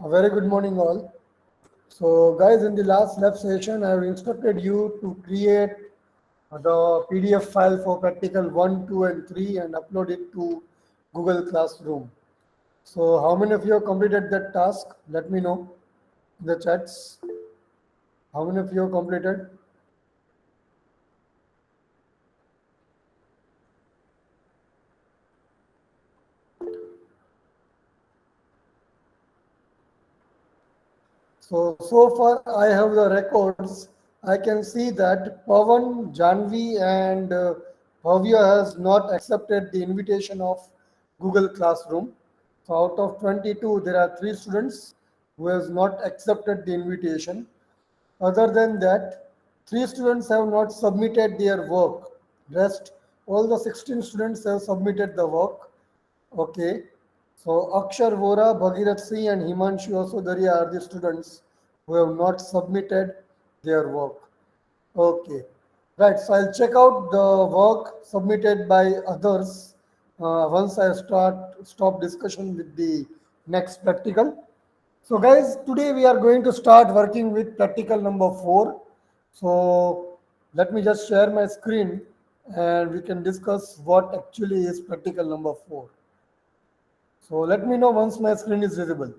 A very good morning, all. So, guys, in the last lab session, I have instructed you to create the PDF file for practical 1, 2, and 3 and upload it to Google Classroom. So, how many of you have completed that task? Let me know in the chats. How many of you have completed? So far I have the records. I can see that Pavan, Janvi, and Bhavya has not accepted the invitation of Google Classroom. So out of 22, there are 3 students who has not accepted the invitation. Other than that, 3 students have not submitted their work. Rest, all the 16 students have submitted the work. Okay. So Akshar Vora, Bhagirath Singh and Himanshu Osodaria are the students who have not submitted their work. Okay. Right. So I'll check out the work submitted by others once I stop discussion with the next practical. So guys, today we are going to start working with practical number 4. So let me just share my screen and we can discuss what actually is practical number 4. So let me know once my screen is visible.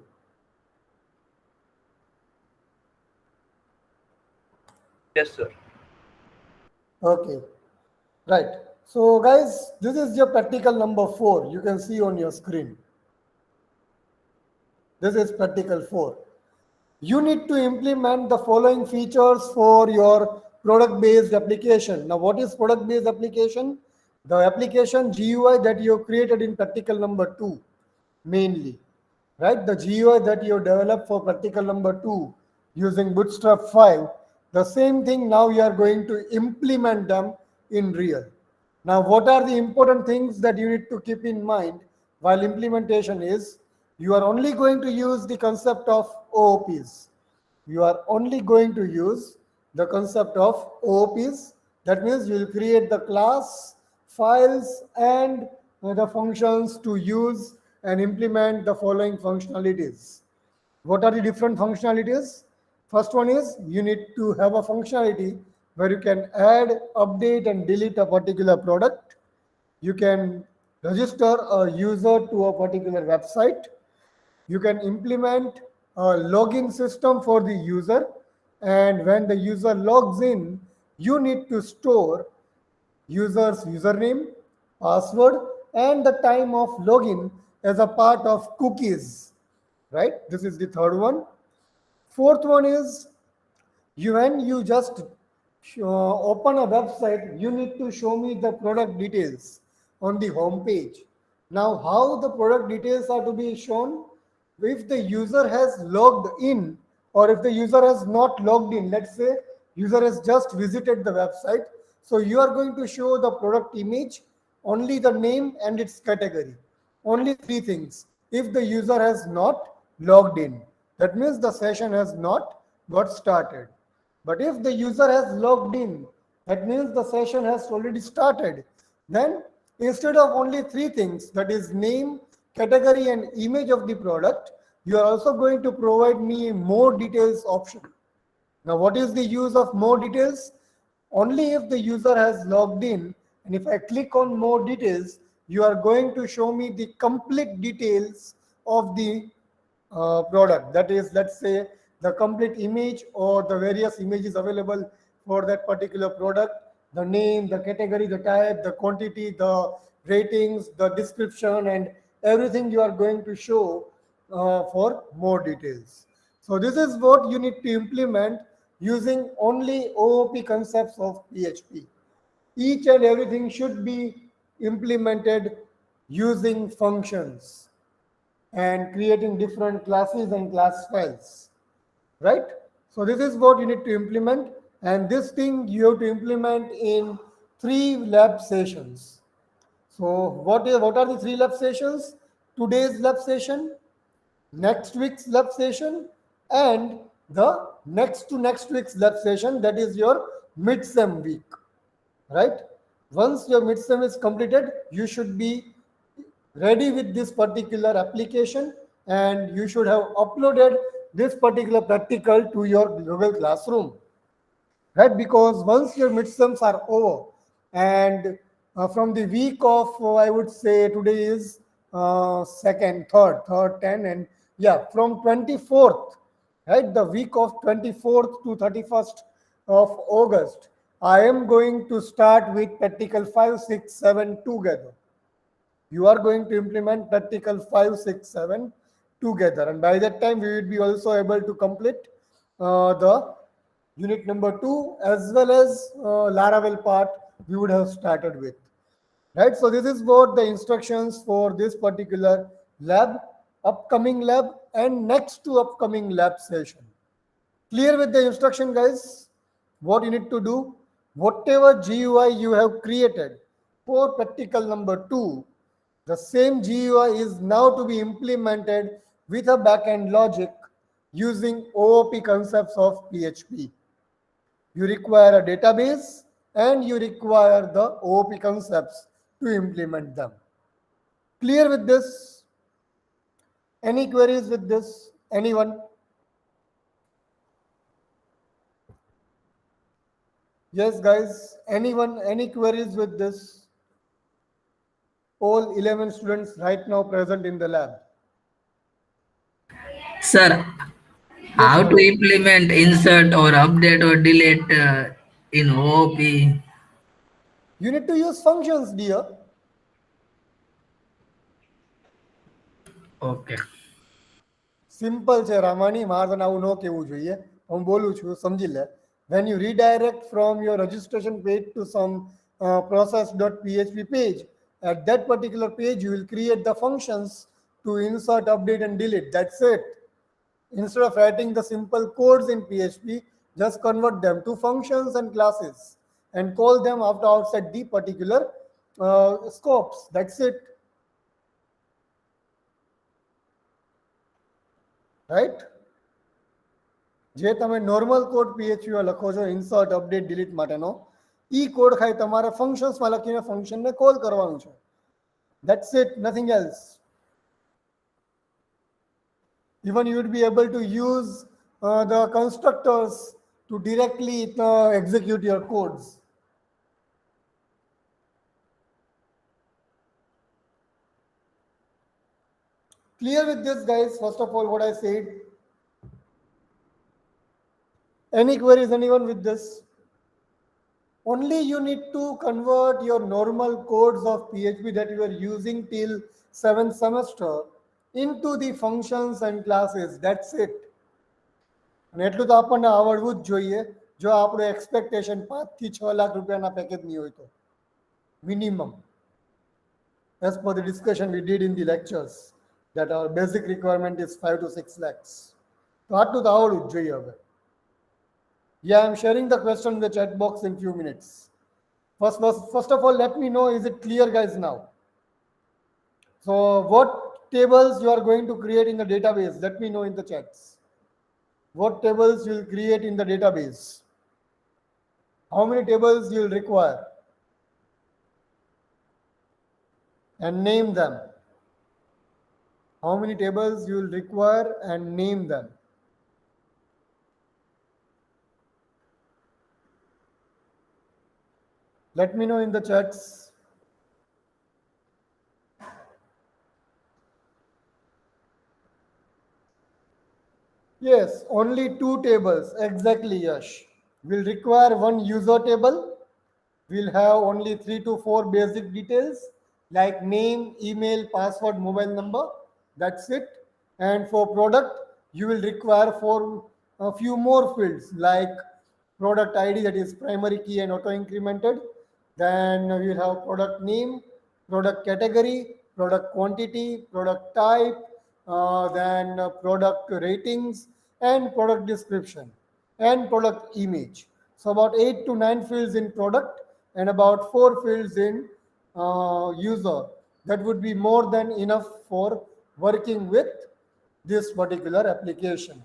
Yes, sir. Okay, right. So guys, this is your practical number 4. You can see on your screen. This is practical 4. You need to implement the following features for your product based application. Now, what is product based application? The application GUI that you have created in practical number 2 mainly, right? The GUI that you developed for practical number 2 using Bootstrap 5, the same thing now you are going to implement them in real. Now, what are the important things that you need to keep in mind while implementation is you are only going to use the concept of OOPs. You are only going to use the concept of OOPs. That means you will create the class, files, and the functions to use and implement the following functionalities. What are the different functionalities? First one is you need to have a functionality where you can add, update, and delete a particular product. You can register a user to a particular website. You can implement a login system for the user. And when the user logs in, you need to store user's username, password, and the time of login as a part of cookies. Right? This is the third one. Fourth one is when you just open a website, you need to show me the product details on the home page. Now, how the product details are to be shown? If the user has logged in or if the user has not logged in, let's say user has just visited the website, so you are going to show the product image, only the name and its category. Only 3 things. If the user has not logged in, that means the session has not got started. But if the user has logged in, that means the session has already started. Then instead of only 3 things, that is name, category, and image of the product, you are also going to provide me more details option. Now, what is the use of more details? Only if the user has logged in, and if I click on more details, you are going to show me the complete details of the product. That is, let's say, the complete image or the various images available for that particular product, the name, the category, the type, the quantity, the ratings, the description, and everything you are going to show for more details. So this is what you need to implement using only OOP concepts of PHP. Each and everything should be implemented using functions and creating different classes and class files, right? So this is what you need to implement, and this thing you have to implement in 3 lab sessions. So what are the 3 lab sessions? Today's lab session, next week's lab session, and the next to next week's lab session, that is your mid-sem week, right? Once your mid-sem is completed, you should be ready with this particular application and you should have uploaded this particular practical to your Google Classroom, right? Because once your midterms are over, and from the week of, I would say today is second, third, 10, and yeah, from 24th, right? The week of 24th to 31st of August, I am going to start with practical 5, 6, 7 together. You are going to implement practical 5, 6, 7 together, and by that time we will be also able to complete the unit number 2 as well as Laravel part we would have started with, right? So this is what the instructions for this particular lab, upcoming lab, and next to upcoming lab session. Clear with the instruction, guys? What you need to do, whatever GUI you have created for practical number 2, the same GUI is now to be implemented with a backend logic using OOP concepts of PHP. You require a database and you require the OOP concepts to implement them. Clear with this? Any queries with this? Anyone? Yes, guys. Anyone? Any queries with this? All 11 students right now present in the lab. Sir, Yes, how to Naveen. implement insert or update or delete in OOP? You need to use functions, dear. Okay. Simple છે રામાની, મારે તને આવું ન કહેવું જોઈએ. હું બોલું છું, સમજી લે. When you redirect from your registration page to some process.php page, at that particular page you will create the functions to insert, update, and delete. That's it. Instead of writing the simple codes in PHP, just convert them to functions and classes and call them after outside the particular scopes. That's it. Right? જે તમે normal code PHP માં લખો છો insert update delete માટેનો, ઈ code ખાલી તમારે ફંક્શન્સમાં લખીને ફંક્શનને કોલ કરવાનું છે. That's it, nothing else. Even you would be able to use the constructors to directly execute your codes. Clear with this, guys? First of all, what I said. Any queries, anyone with this? Only you need to convert your normal codes of PHP that you are using till 7th semester into the functions and classes. That's it. અને એટલું તો આપણને આવડવું જ જોઈએ જો આપણું expectation 5 થી 6 લાખ રૂપિયાના પેકેજની હોય તો minimum, as per the discussion we did in the lectures, that our basic requirement is 5 to 6 lakhs. તો આટલું તો આવડવું જ જોઈએ હવે. Yeah, I'm sharing the question in the chat box in few minutes. First of all, let me know, is it clear, guys, now? So what tables you are going to create in the database? Let me know in the chats. What tables you will create in the database? How many tables you will require? And name them. How many tables you will require and name them. Let me know in the chats. Yes, only 2 tables. Exactly, Yash. We'll require one user table. We'll have only 3 to 4 basic details like name, email, password, mobile number. That's it. And for product, you will require for a few more fields like product ID, that is primary key and auto incremented. Then we will have product name, product category, product quantity, product type, then product ratings and product description and product image. So about 8 to 9 fields in product and about 4 fields in user. That would be more than enough for working with this particular application.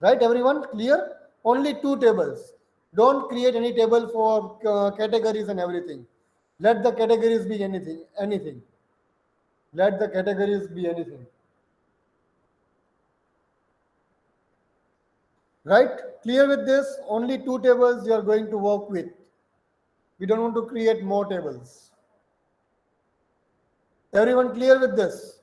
Right, everyone? Clear? Only 2 tables. Don't create any table for categories and everything. Let the categories be anything. Let the categories be anything. Right? Clear with this? Only two tables you are going to work with. We don't want to create more tables. Everyone clear with this?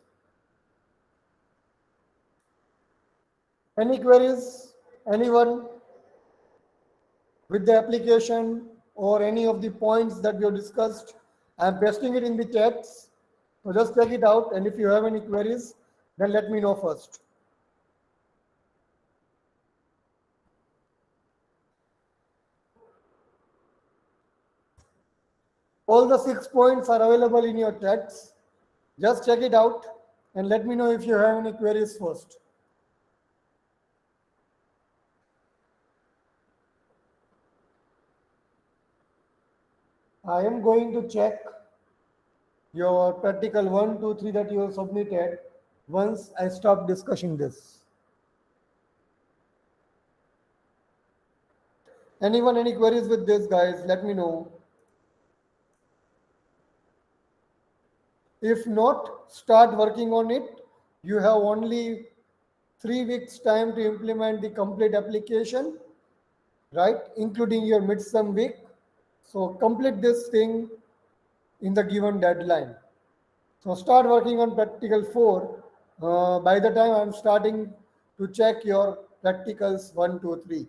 Any queries? Anyone with the application or any of the points that we have discussed? I'm pasting it in the chats. So just check it out. And if you have any queries, then let me know first. All the 6 points are available in your chats. Just check it out and let me know if you have any queries first. I am going to check your practical 1, 2, 3 that you have submitted once I stop discussing this. Anyone, any queries with this, guys? Let me know. If not, start working on it. You have only 3 weeks time to implement the complete application, right? Including your midsum week. So complete this thing in the given deadline. So start working on practical 4. By the time I'm starting to check your practicals 1, 2, 3.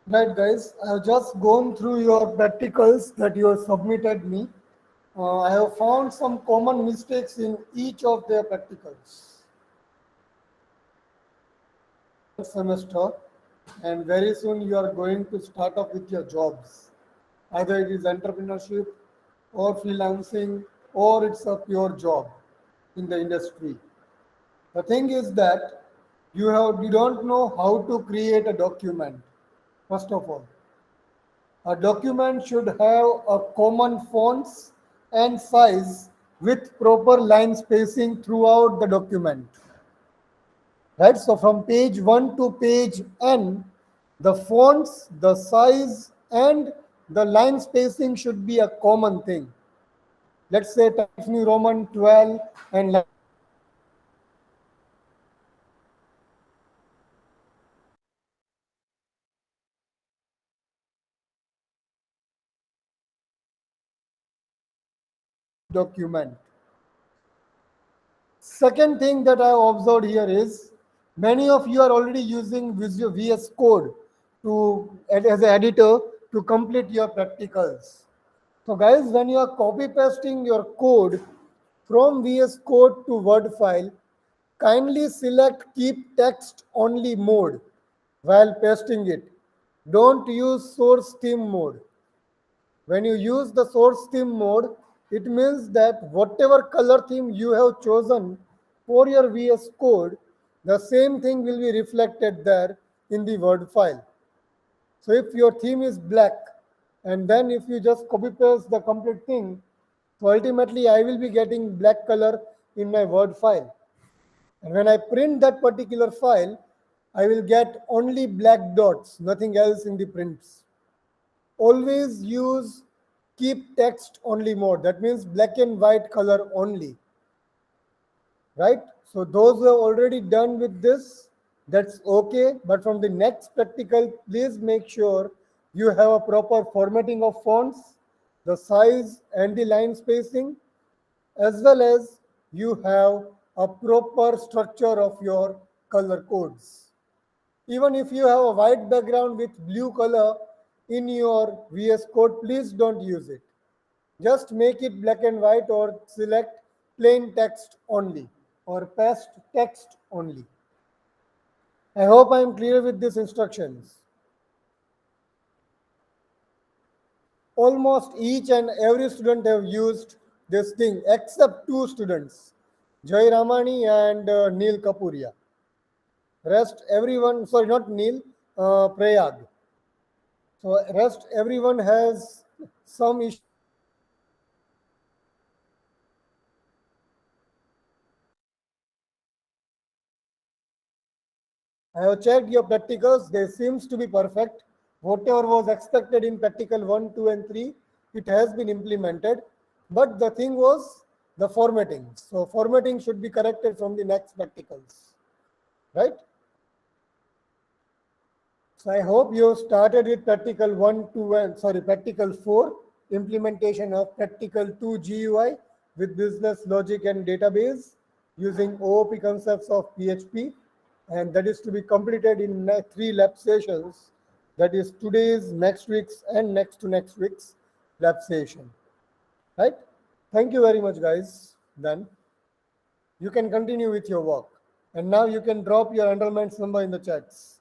Right, guys, I have just gone through your practicals that you have submitted me. I have found some common mistakes in each of their practicals. Semester, and very soon you are going to start off with your jobs. Either it is entrepreneurship or freelancing or it's a pure job in the industry. The thing is that you don't know how to create a document. First of all, a document should have a common fonts and size with proper line spacing throughout the document. Right? So from page 1 to page n, the fonts, the size, and the line spacing should be a common thing. Let's say Times New Roman 12 and document. Second thing that I observed here is many of you are already using Visual VS Code as an editor to complete your practicals. So guys, when you are copy pasting your code from VS Code to Word file, kindly select keep text only mode while pasting it. Don't use source theme mode. When you use the source theme mode, it means that whatever color theme you have chosen for your VS Code, the same thing will be reflected there in the Word file. So if your theme is black, and then if you just copy paste the complete thing, so ultimately I will be getting black color in my Word file. And when I print that particular file, I will get only black dots, nothing else in the prints. Always use keep text only mode. That means black and white color only. Right? So those who have already done with this, that's okay. But from the next practical, please make sure you have a proper formatting of fonts, the size and the line spacing, as well as you have a proper structure of your color codes. Even if you have a white background with blue color in your VS Code, please don't use it. Just make it black and white or select plain text only or paste text only. I hope I am clear with these instructions. Almost each and every student have used this thing except two students, Jai Ramani and Neil Kapuria. Rest everyone, sorry, not Neil, Prayag. So rest everyone has some issue. I have checked your practicals. They seems to be perfect. Whatever was expected in practical 1, 2, and 3, it has been implemented. But the thing was the formatting. So formatting should be corrected from the next practicals. Right? So I hope you have started with practical 1, 2, and practical 4, implementation of practical 2 GUI with business logic and database using OOP concepts of PHP, and that is to be completed in 3 lab sessions. That is today's, next week's, and next to next week's lab session. Right? Thank you very much, guys. Then you can continue with your work. And now you can drop your enrollment number in the chats.